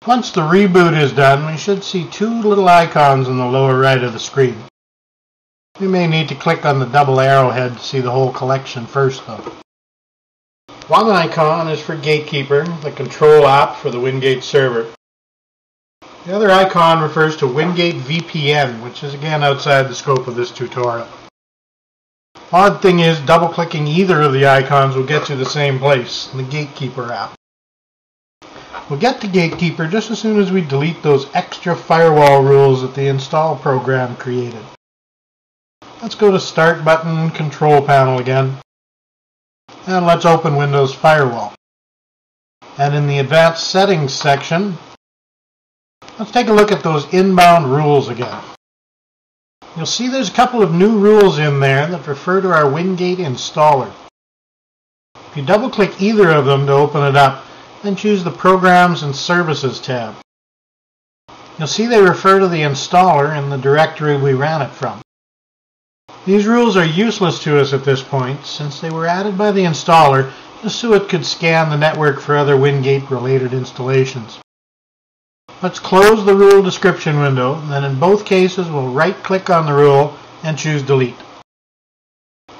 Once the reboot is done, we should see two little icons in the lower right of the screen. We may need to click on the double arrowhead to see the whole collection first, though. One icon is for Gatekeeper, the control app for the WIngate server. The other icon refers to WIngate VPN, which is again outside the scope of this tutorial. Odd thing is, double-clicking either of the icons will get you the same place, the Gatekeeper app. We'll get to Gatekeeper just as soon as we delete those extra firewall rules that the install program created. Let's go to Start button, Control Panel again, and let's open Windows Firewall. And in the Advanced Settings section, let's take a look at those inbound rules again. You'll see there's a couple of new rules in there that refer to our WIngate installer. If you double-click either of them to open it up, then choose the Programs and Services tab. You'll see they refer to the installer in the directory we ran it from. These rules are useless to us at this point, since they were added by the installer just so it could scan the network for other WIngate-related installations. Let's close the rule description window, and then in both cases we'll right-click on the rule and choose Delete.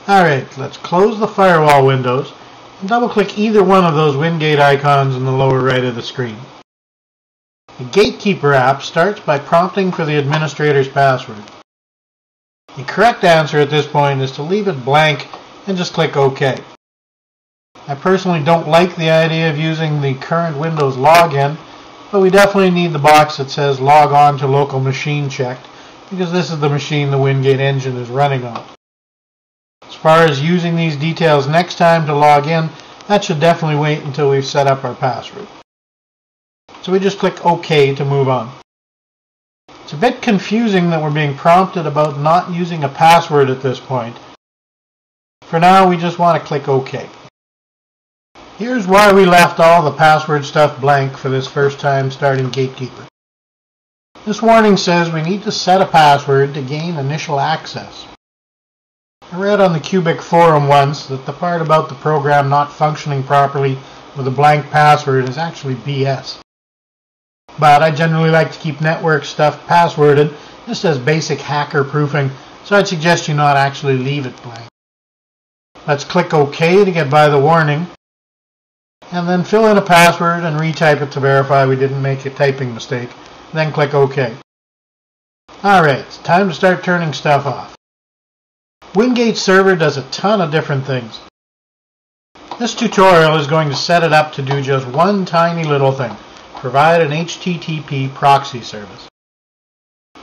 Alright, let's close the firewall windows and double-click either one of those WIngate icons in the lower right of the screen. The Gatekeeper app starts by prompting for the administrator's password. The correct answer at this point is to leave it blank and just click OK. I personally don't like the idea of using the current Windows login, but we definitely need the box that says log on to local machine checked, because this is the machine the WIngate engine is running on. As far as using these details next time to log in, that should definitely wait until we've set up our password. So we just click OK to move on. It's a bit confusing that we're being prompted about not using a password at this point. For now, we just want to click OK. Here's why we left all the password stuff blank for this first time starting Gatekeeper. This warning says we need to set a password to gain initial access. I read on the Cubic forum once that the part about the program not functioning properly with a blank password is actually BS. But I generally like to keep network stuff passworded just as basic hacker proofing, so I'd suggest you not actually leave it blank. Let's click OK to get by the warning, and then fill in a password and retype it to verify we didn't make a typing mistake, then click OK. Alright, it's time to start turning stuff off. WIngate server does a ton of different things. This tutorial is going to set it up to do just one tiny little thing: provide an HTTP proxy service.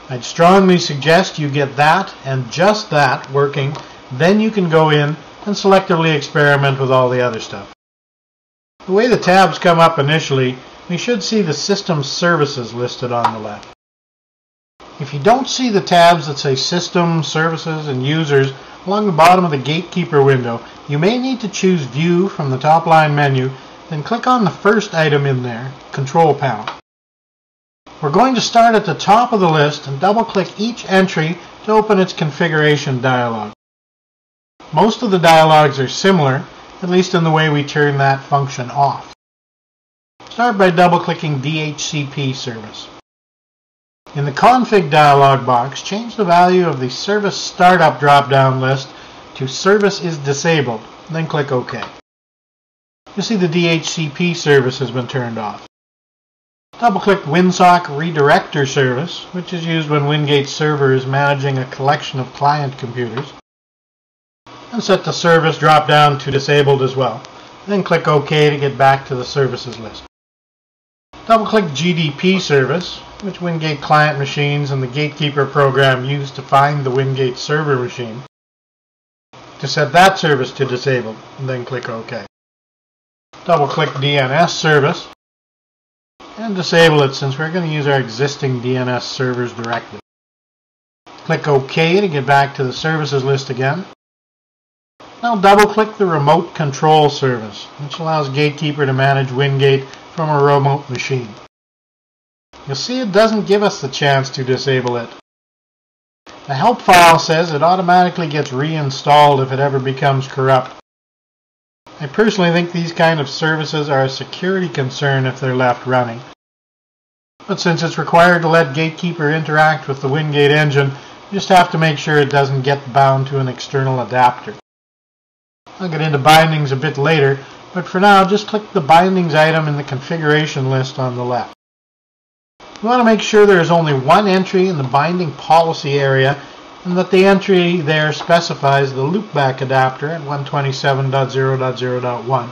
I'd strongly suggest you get that and just that working, then you can go in and selectively experiment with all the other stuff. The way the tabs come up initially, we should see the System Services listed on the left. If you don't see the tabs that say System, Services, and Users along the bottom of the Gatekeeper window, you may need to choose View from the top line menu, then click on the first item in there, Control Panel. We're going to start at the top of the list and double-click each entry to open its configuration dialog. Most of the dialogues are similar, at least in the way we turn that function off. Start by double-clicking DHCP service. In the config dialog box, change the value of the service startup drop-down list to service is disabled, then click OK. You'll see the DHCP service has been turned off. Double-click WinSock Redirector service, which is used when WIngate server is managing a collection of client computers, and set the service drop-down to disabled as well. Then click OK to get back to the services list. Double-click GDP service, which WIngate client machines and the Gatekeeper program use to find the WIngate server machine, to set that service to disabled, and then click OK. Double-click DNS service, and disable it since we're going to use our existing DNS servers directly. Click OK to get back to the services list again. Now double-click the Remote Control service, which allows Gatekeeper to manage WIngate from a remote machine. You'll see it doesn't give us the chance to disable it. The help file says it automatically gets reinstalled if it ever becomes corrupt. I personally think these kind of services are a security concern if they're left running. But since it's required to let Gatekeeper interact with the WIngate engine, you just have to make sure it doesn't get bound to an external adapter. I'll get into bindings a bit later, but for now just click the bindings item in the configuration list on the left. You want to make sure there is only one entry in the binding policy area and that the entry there specifies the loopback adapter at 127.0.0.1.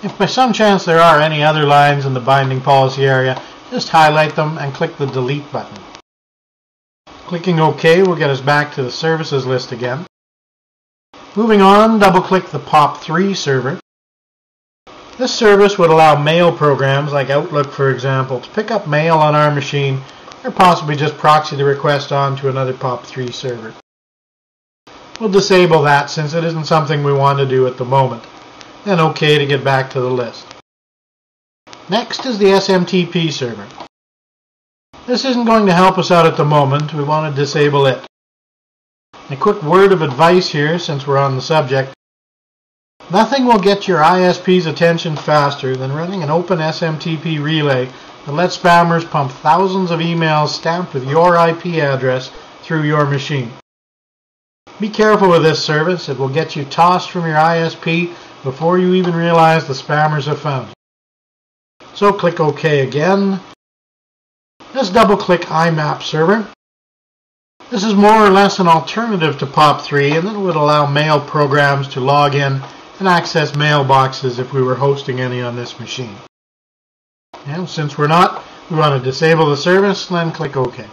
If by some chance there are any other lines in the binding policy area, just highlight them and click the delete button. Clicking OK will get us back to the services list again. Moving on, double-click the POP3 server. This service would allow mail programs like Outlook, for example, to pick up mail on our machine or possibly just proxy the request on to another POP3 server. We'll disable that since it isn't something we want to do at the moment, and OK to get back to the list. Next is the SMTP server. This isn't going to help us out at the moment. We want to disable it. A quick word of advice here since we're on the subject. Nothing will get your ISP's attention faster than running an open SMTP relay that lets spammers pump thousands of emails stamped with your IP address through your machine. Be careful with this service. It will get you tossed from your ISP before you even realize the spammers have found you. So click OK again. Let's double-click IMAP server. This is more or less an alternative to POP3, and it would allow mail programs to log in and access mailboxes if we were hosting any on this machine. And since we're not, we want to disable the service, and then click OK.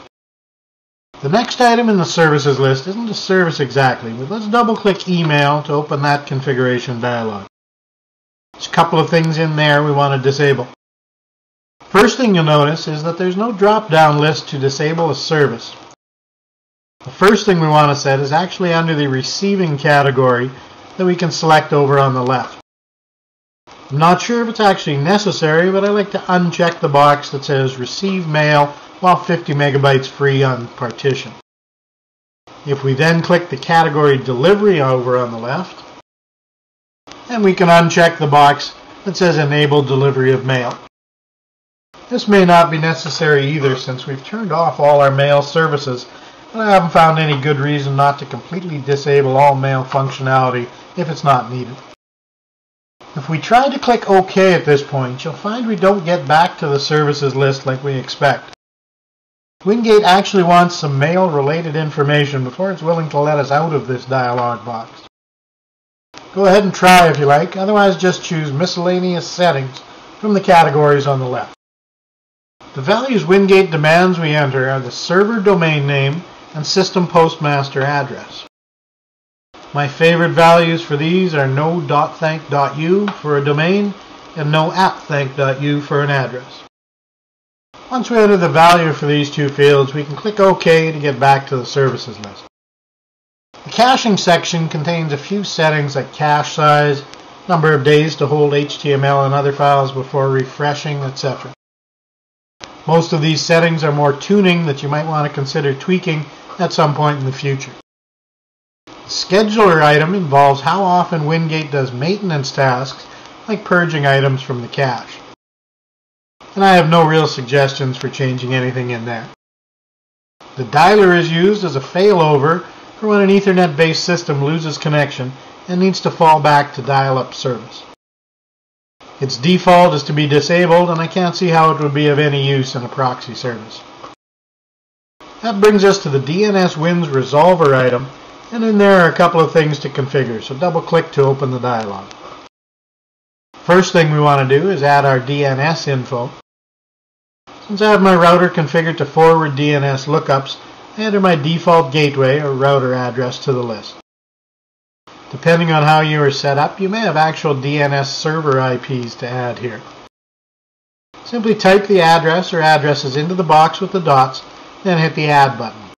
The next item in the services list isn't a service exactly, but let's double-click email to open that configuration dialog. There's a couple of things in there we want to disable. First thing you'll notice is that there's no drop-down list to disable a service. The first thing we want to set is actually under the receiving category that we can select over on the left. I'm not sure if it's actually necessary, but I like to uncheck the box that says Receive Mail while 50 megabytes free on partition. If we then click the category Delivery over on the left, then we can uncheck the box that says Enable Delivery of Mail. This may not be necessary either since we've turned off all our mail services, and I haven't found any good reason not to completely disable all mail functionality if it's not needed. If we try to click OK at this point, you'll find we don't get back to the services list like we expect. WIngate actually wants some mail-related information before it's willing to let us out of this dialog box. Go ahead and try if you like, otherwise just choose Miscellaneous Settings from the categories on the left. The values WIngate demands we enter are the server domain name and system postmaster address. My favorite values for these are no.thank.u for a domain and no@thank.u for an address. Once we enter the value for these two fields, we can click OK to get back to the services list. The caching section contains a few settings like cache size, number of days to hold HTML and other files before refreshing, etc. Most of these settings are more tuning that you might want to consider tweaking at some point in the future. The scheduler item involves how often WIngate does maintenance tasks like purging items from the cache. And I have no real suggestions for changing anything in there. The dialer is used as a failover for when an Ethernet-based system loses connection and needs to fall back to dial-up service. Its default is to be disabled, and I can't see how it would be of any use in a proxy service. That brings us to the DNS-WINS resolver item, and in there are a couple of things to configure, so double-click to open the dialog. First thing we want to do is add our DNS info. Since I have my router configured to forward DNS lookups, I enter my default gateway or router address to the list. Depending on how you are set up, you may have actual DNS server IPs to add here. Simply type the address or addresses into the box with the dots, then hit the Add button.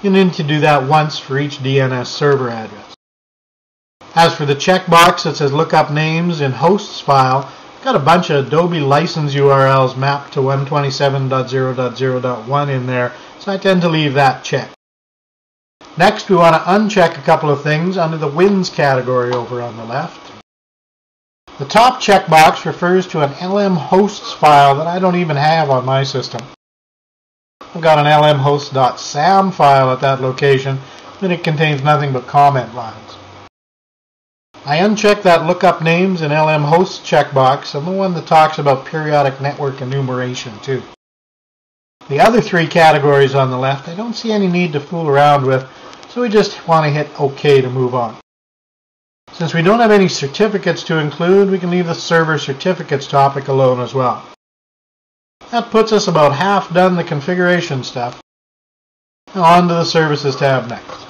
You need to do that once for each DNS server address. As for the checkbox that says Lookup Names in Hosts file, I've got a bunch of Adobe license URLs mapped to 127.0.0.1 in there, so I tend to leave that checked. Next, we want to uncheck a couple of things under the WINS category over on the left. The top checkbox refers to an LM hosts file that I don't even have on my system. I've got an lmhost.sam file at that location, and it contains nothing but comment lines. I unchecked that lookup names in LM hosts checkbox and the one that talks about periodic network enumeration too. The other three categories on the left I don't see any need to fool around with, so we just want to hit OK to move on. Since we don't have any certificates to include, we can leave the server certificates topic alone as well. That puts us about half done the configuration stuff. Now on to the services tab next.